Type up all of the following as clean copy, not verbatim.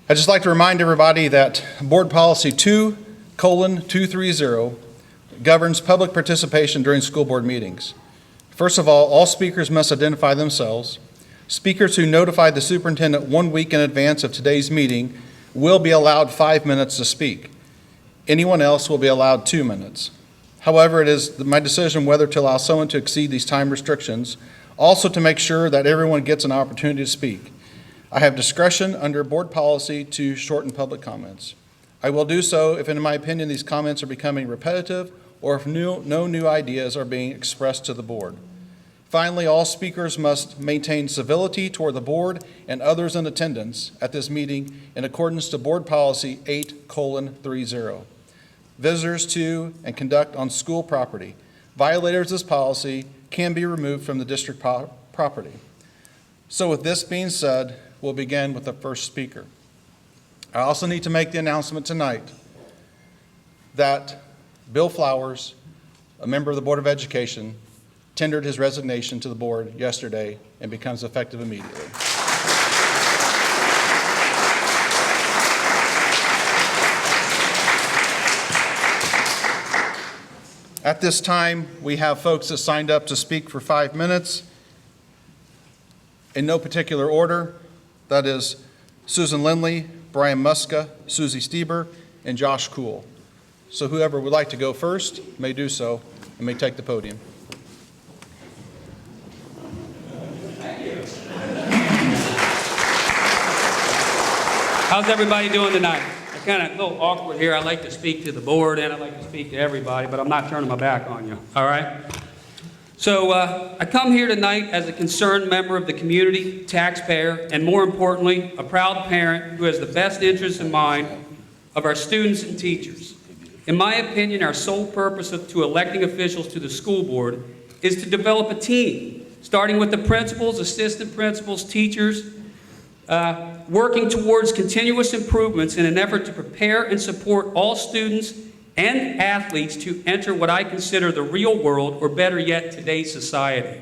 I'd just like to remind everybody that Board Policy 2:230 governs public participation during school board meetings. First of all speakers must identify themselves. Speakers who notify the superintendent 1 week in advance of today's meeting will be allowed 5 minutes to speak. Anyone else will be allowed 2 minutes. However, it is my decision whether to allow someone to exceed these time restrictions, also to make sure that everyone gets an opportunity to speak. I have discretion under board policy to shorten public comments. I will do so if, in my opinion, these comments are becoming repetitive or if no new ideas are being expressed to the board. Finally, all speakers must maintain civility toward the board and others in attendance at this meeting in accordance to Board Policy 8:30. Visitors to and conduct on school property. Violators of this policy can be removed from the district property. So with this being said, we'll begin with the first speaker. I also need to make the announcement tonight that Bill Flowers, a member of the Board of Education, tendered his resignation to the board yesterday and becomes effective immediately. At this time, we have folks that signed up to speak for 5 minutes. In no particular order, that is Susan Lindley, Brian Muska, Susie Stieber, and Josh Kuhl. So whoever would like to go first may do so and may take the podium. How's everybody doing tonight? I'm kind of a little awkward here. I like to speak to the board and I like to speak to everybody, but I'm not turning my back on you, all right? So I come here tonight as a concerned member of the community, taxpayer, and more importantly, a proud parent who has the best interests in mind of our students and teachers. In my opinion, our sole purpose to electing officials to the school board is to develop a team, starting with the principals, assistant principals, teachers, working towards continuous improvements in an effort to prepare and support all students and athletes to enter what I consider the real world, or better yet, today's society.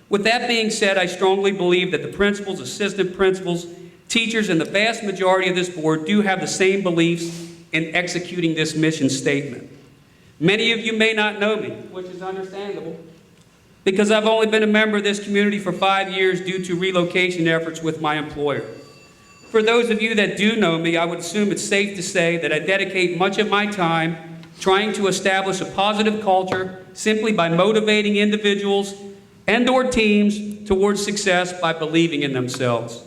With that being said, I strongly believe that the principals, assistant principals, teachers, and the vast majority of this board do have the same beliefs in executing this mission statement. Many of you may not know me, which is understandable, because I've only been a member of this community for 5 years due to relocation efforts with my employer. For those of you that do know me, I would assume it's safe to say that I dedicate much of my time trying to establish a positive culture simply by motivating individuals and/or teams towards success by believing in themselves.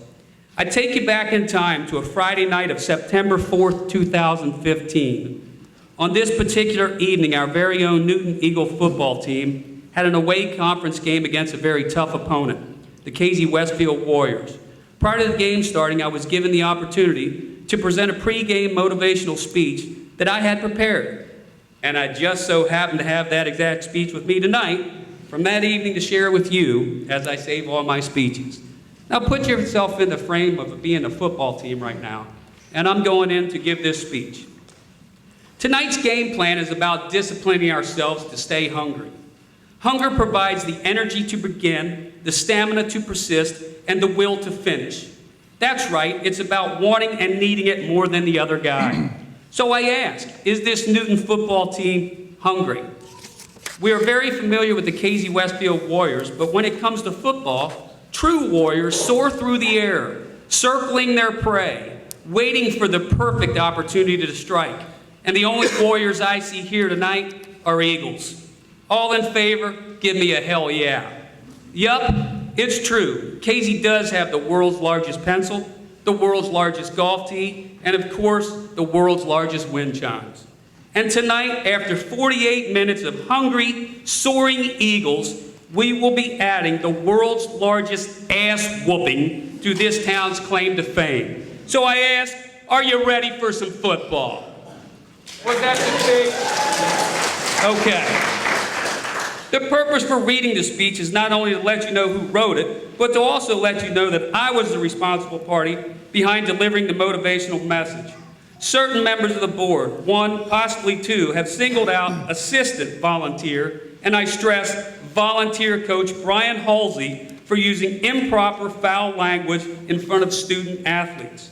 I take you back in time to a Friday night of September 4th, 2015. On this particular evening, our very own Newton Eagle football team had an away conference game against a very tough opponent, the KZ Westfield Warriors. Prior to the game starting, I was given the opportunity to present a pregame motivational speech that I had prepared. And I just so happened to have that exact speech with me tonight from that evening to share with you as I save all my speeches. Now put yourself in the frame of being a football team right now, and I'm going in to give this speech. Tonight's game plan is about disciplining ourselves to stay hungry. Hunger provides the energy to begin, the stamina to persist, and the will to finish. That's right, it's about wanting and needing it more than the other guy. So I ask, is this Newton football team hungry? We are very familiar with the KZ Westfield Warriors, but when it comes to football, true warriors soar through the air, circling their prey, waiting for the perfect opportunity to strike. And the only warriors I see here tonight are Eagles. All in favor, give me a hell yeah. Yup, it's true. KZ does have the world's largest pencil, the world's largest golf tee, and of course, the world's largest wind chimes. And tonight, after 48 minutes of hungry, soaring Eagles, we will be adding the world's largest ass whooping to this town's claim to fame. So I ask, are you ready for some football? Was that the big? Okay. The purpose for reading the speech is not only to let you know who wrote it, but to also let you know that I was the responsible party behind delivering the motivational message. Certain members of the board, one, possibly two, have singled out assistant volunteer, and I stress volunteer coach Brian Halsey for using improper foul language in front of student athletes.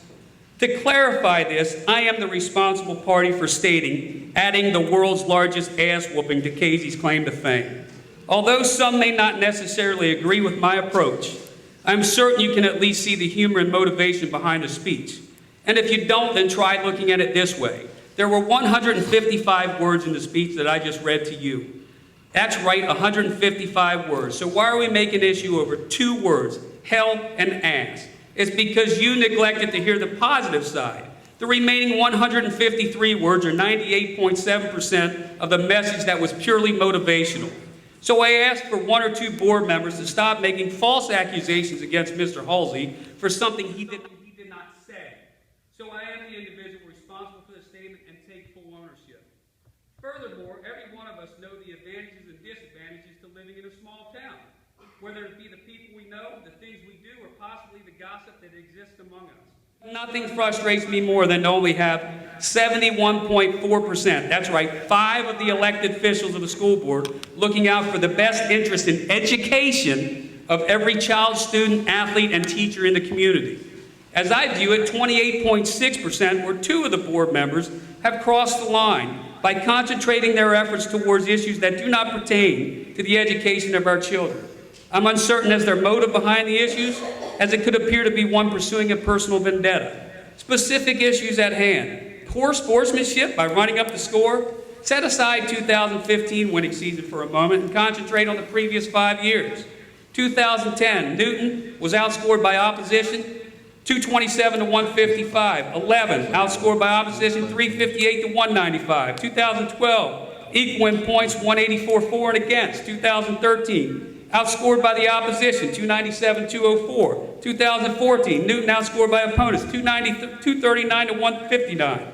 To clarify this, I am the responsible party for stating, adding the world's largest ass whooping to Casey's claim to fame. Although some may not necessarily agree with my approach, I'm certain you can at least see the humor and motivation behind the speech. And if you don't, then try looking at it this way. There were 155 words in the speech that I just read to you. That's right, 155 words. So why are we making issue over 2 words, hell and ass? It's because you neglected to hear the positive side. The remaining 153 words are 98.7% of the message that was purely motivational. So I asked for 1 or 2 board members to stop making false accusations against Mr. Halsey for something he did not say. So I am the individual responsible for the statement and take full ownership. Furthermore, every one of us know the advantages and disadvantages to living in a small town, whether it be the people we know, the things we do, or possibly the gossip that exists among us. Nothing frustrates me more than to only have 71.4%, that's right, 5 of the elected officials of the school board looking out for the best interest in education of every child, student, athlete, and teacher in the community. As I view it, 28.6%, or 2 of the board members, have crossed the line by concentrating their efforts towards issues that do not pertain to the education of our children. I'm uncertain as their motive behind the issues, as it could appear to be one pursuing a personal vendetta. Specific issues at hand: poor sportsmanship by running up the score. Set aside 2015 winning season for a moment and concentrate on the previous 5 years. 2010, Newton was outscored by opposition 227 to 155. 11, outscored by opposition 358 to 195. 2012, equal in points 184 for and against. 2013, outscored by the opposition, 297-204. 2014, Newton outscored by opponents, 239 to 159.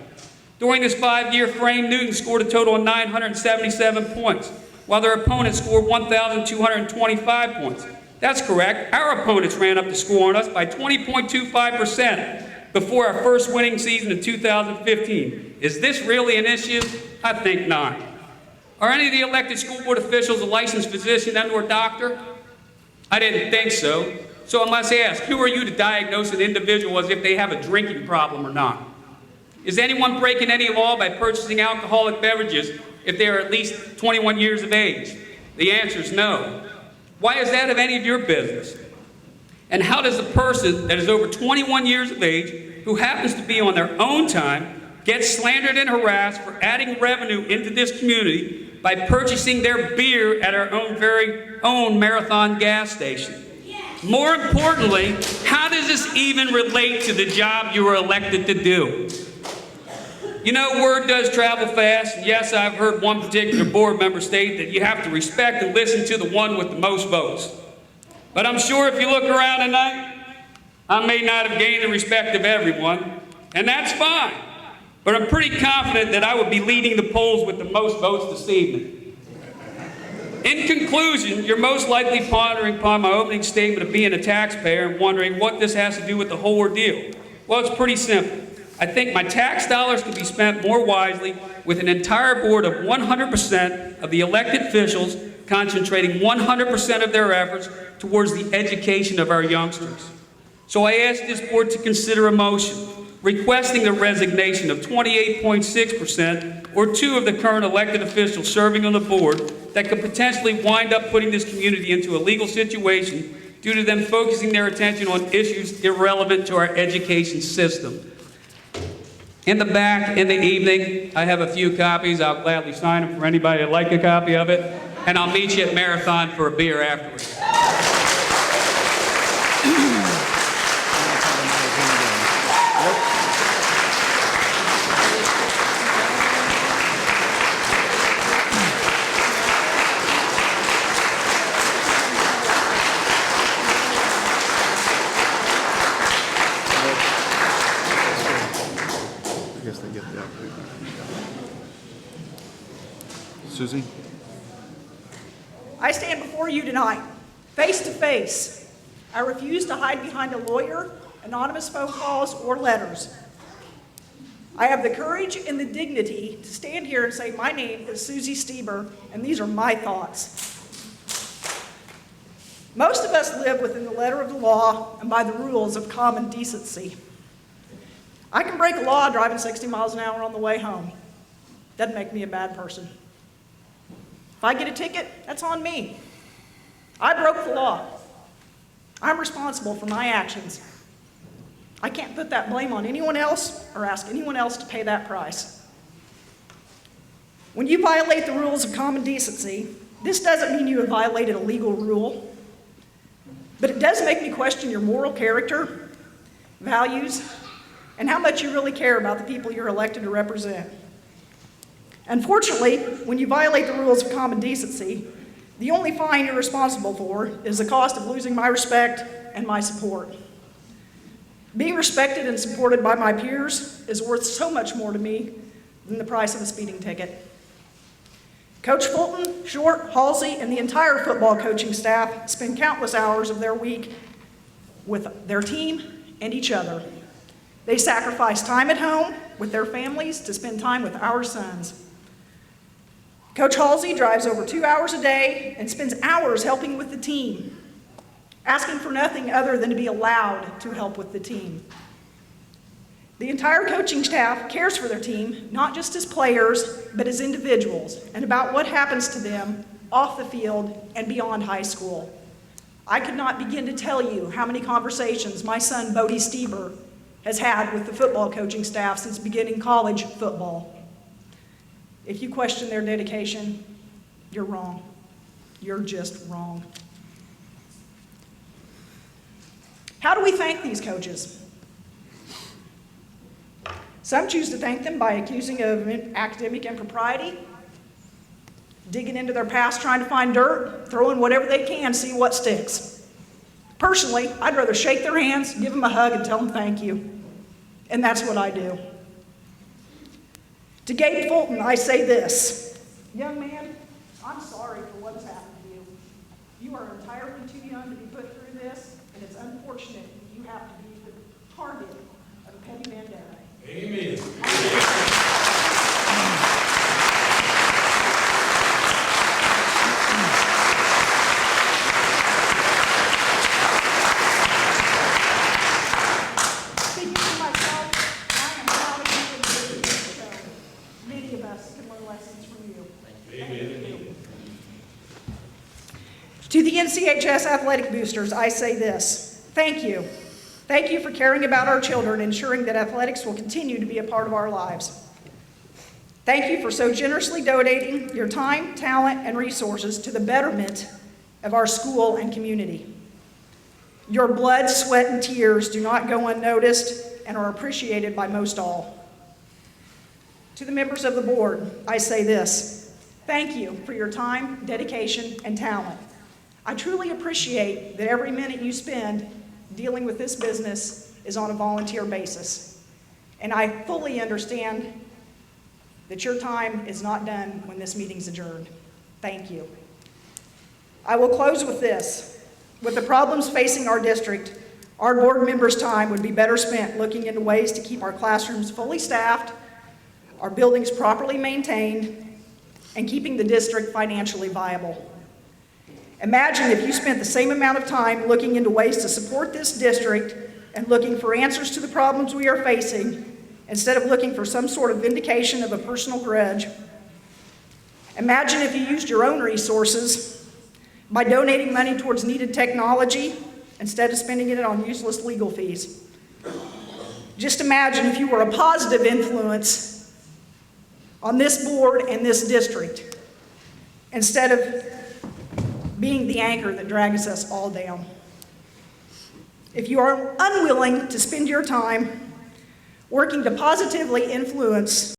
During this 5-year frame, Newton scored a total of 977 points, while their opponents scored 1,225 points. That's correct. Our opponents ran up the score on us by 20.25% before our first winning season in 2015. Is this really an issue? I think not. Are any of the elected school board officials a licensed physician and/or doctor? I didn't think so. So I must ask, who are you to diagnose an individual as if they have a drinking problem or not? Is anyone breaking any law by purchasing alcoholic beverages if they are at least 21 years of age? The answer is no. Why is that of any of your business? And how does a person that is over 21 years of age, who happens to be on their own time, get slandered and harassed for adding revenue into this community by purchasing their beer at our own very own Marathon gas station? More importantly, how does this even relate to the job you were elected to do? You know, word does travel fast. And yes, I've heard one particular board member state that you have to respect and listen to the one with the most votes. But I'm sure if you look around tonight, I may not have gained the respect of everyone, and that's fine. But I'm pretty confident that I would be leading the polls with the most votes this evening. In conclusion, you're most likely pondering upon my opening statement of being a taxpayer and wondering what this has to do with the whole ordeal. Well, it's pretty simple. I think my tax dollars could be spent more wisely with an entire board of 100% of the elected officials concentrating 100% of their efforts towards the education of our youngsters. So I ask this board to consider a motion requesting the resignation of 28.6% or 2 of the current elected officials serving on the board that could potentially wind up putting this community into a legal situation due to them focusing their attention on issues irrelevant to our education system. In the back, in the evening, I have a few copies. I'll gladly sign them for anybody that'd like a copy of it. And I'll meet you at Marathon for a beer afterwards. Susie? I stand before you tonight, face to face. I refuse to hide behind a lawyer, anonymous phone calls, or letters. I have the courage and the dignity to stand here and say my name is Susie Stieber, and these are my thoughts. Most of us live within the letter of the law and by the rules of common decency. I can break a law driving 60 miles an hour on the way home. Doesn't make me a bad person. If I get a ticket, that's on me. I broke the law. I'm responsible for my actions. I can't put that blame on anyone else or ask anyone else to pay that price. When you violate the rules of common decency, this doesn't mean you have violated a legal rule, but it does make me question your moral character, values, and how much you really care about the people you're elected to represent. Unfortunately, when you violate the rules of common decency, the only fine you're responsible for is the cost of losing my respect and my support. Being respected and supported by my peers is worth so much more to me than the price of a speeding ticket. Coach Fulton, Short, Halsey, and the entire football coaching staff spend countless hours of their week with their team and each other. They sacrifice time at home with their families to spend time with our sons. Coach Halsey drives over 2 hours a day and spends hours helping with the team, asking for nothing other than to be allowed to help with the team. The entire coaching staff cares for their team, not just as players, but as individuals, and about what happens to them off the field and beyond high school. I could not begin to tell you how many conversations my son, Bodie Stieber, has had with the football coaching staff since beginning college football. If you question their dedication, you're wrong. You're just wrong. How do we thank these coaches? Some choose to thank them by accusing of academic impropriety, digging into their past trying to find dirt, throwing whatever they can, see what sticks. Personally, I'd rather shake their hands, give them a hug, and tell them thank you. And that's what I do. To Gabe Fulton, I say this. Young man, I'm sorry for what's happened to you. You are entirely too young to be put through this, and it's unfortunate that you have to be the target of a petty vendetta. Amen. Speaking for myself, I am proud of you and good at this show. Many of us can learn lessons from you. Thank you. To the NCHS athletic boosters, I say this. Thank you. Thank you for caring about our children and ensuring that athletics will continue to be a part of our lives. Thank you for so generously donating your time, talent, and resources to the betterment of our school and community. Your blood, sweat, and tears do not go unnoticed and are appreciated by most all. To the members of the board, I say this. Thank you for your time, dedication, and talent. I truly appreciate that every minute you spend dealing with this business is on a volunteer basis. And I fully understand that your time is not done when this meeting's adjourned. Thank you. I will close with this. With the problems facing our district, our board members' time would be better spent looking into ways to keep our classrooms fully staffed, our buildings properly maintained, and keeping the district financially viable. Imagine if you spent the same amount of time looking into ways to support this district and looking for answers to the problems we are facing instead of looking for some sort of vindication of a personal grudge. Imagine if you used your own resources by donating money towards needed technology instead of spending it on useless legal fees. Just imagine if you were a positive influence on this board and this district instead of being the anchor that drags us all down. If you are unwilling to spend your time working to positively influence